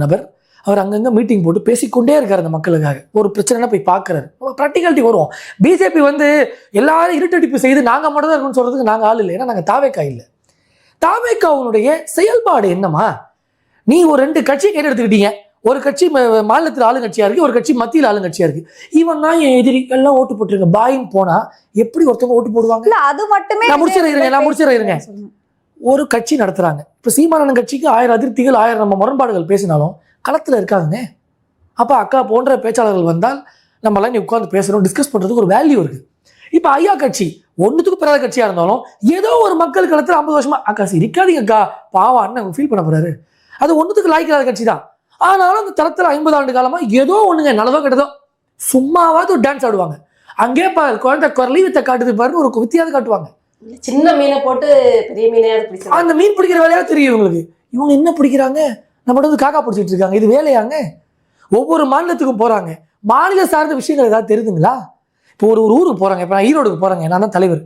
நபர் அவர் அங்கங்கே மீட்டிங் போட்டு பேசிக்கொண்டே இருக்கார் அந்த மக்களுக்காக. ஒரு பிரச்சனைனா போய் பார்க்குறாரு. ப்ராக்டிகாலிட்டி வருவோம். பிஜேபி வந்து எல்லாரும் இருட்டடிப்பு செய்து நாங்கள் மட்டும் தான் இருக்குன்னு சொல்கிறதுக்கு நாங்கள் ஆள் இல்லை. ஏன்னா நாங்கள் தாவேக்கா இல்லை. தாவேக்காவுடைய செயல்பாடு என்னம்மா? நீ ஒரு 2 கட்சியை கையில் எடுத்துக்கிட்டீங்க. ஒரு கட்சி மாநிலத்தில் ஆளுங்கட்சியாக இருக்குது, ஒரு கட்சி மத்தியில் ஆளுங்கட்சியாக இருக்குது. இவன் தான் என் எதிரி, எல்லாம் ஓட்டு போட்டுருங்க பாயின்னு போனால் எப்படி ஒருத்தவங்க ஓட்டு போடுவாங்க? அது மட்டுமே நான் முடிச்சிடுறேன். ஒரு கட்சி நடத்துகிறாங்க. இப்போ சீமானன் கட்சிக்கு 1000 அதிருப்திகள் 1000 நம்ம முரண்பாடுகள் பேசினாலும் களத்தில் இருக்காங்க. அப்போ அக்கா போன்ற பேச்சாளர்கள் வந்தால் நம்மளாம் நீ உட்காந்து பேசணும், டிஸ்கஸ் பண்ணுறதுக்கு ஒரு வேல்யூ இருக்குது. இப்போ ஐயா கட்சி ஒன்றுத்துக்கு பெறாத கட்சியாக இருந்தாலும் ஏதோ ஒரு மக்கள் களத்தில் 50 வருஷமா அக்கா சிரிக்காதீங்க அக்கா பாவான்னு ஃபீல் பண்ண போகிறாரு. அது ஒன்றுத்துக்கு லாய்க்காத கட்சி தான். ஆனாலும் அந்த தளத்தில் 50 ஆண்டு காலமாக ஏதோ ஒன்றுங்க நல்லதோ கெட்டதோ சும்மாவாவது ஒரு டான்ஸ் ஆடுவாங்க. அங்கே குழந்தை குரலி வித்த காட்டுது பாருன்னு ஒரு வித்தியாவது காட்டுவாங்க. சின்ன மீனை போட்டு பெரிய மீனையாவது அந்த மீன் பிடிக்கிற வேலையாக தெரியும் இவங்களுக்கு. இவங்க என்ன பிடிக்கிறாங்க? நம்ம வந்து காக்கா பிடிச்சிட்டு இருக்காங்க. இது வேலையாங்க? ஒவ்வொரு மாநிலத்துக்கும் போகிறாங்க. மாநில சார்ந்த விஷயங்கள் ஏதாவது தெரியுதுங்களா? இப்போ ஒரு ஊருக்கு போகிறாங்க. இப்போ நான் ஈரோடுக்கு போகிறேங்க, நான் தான் தலைவர்.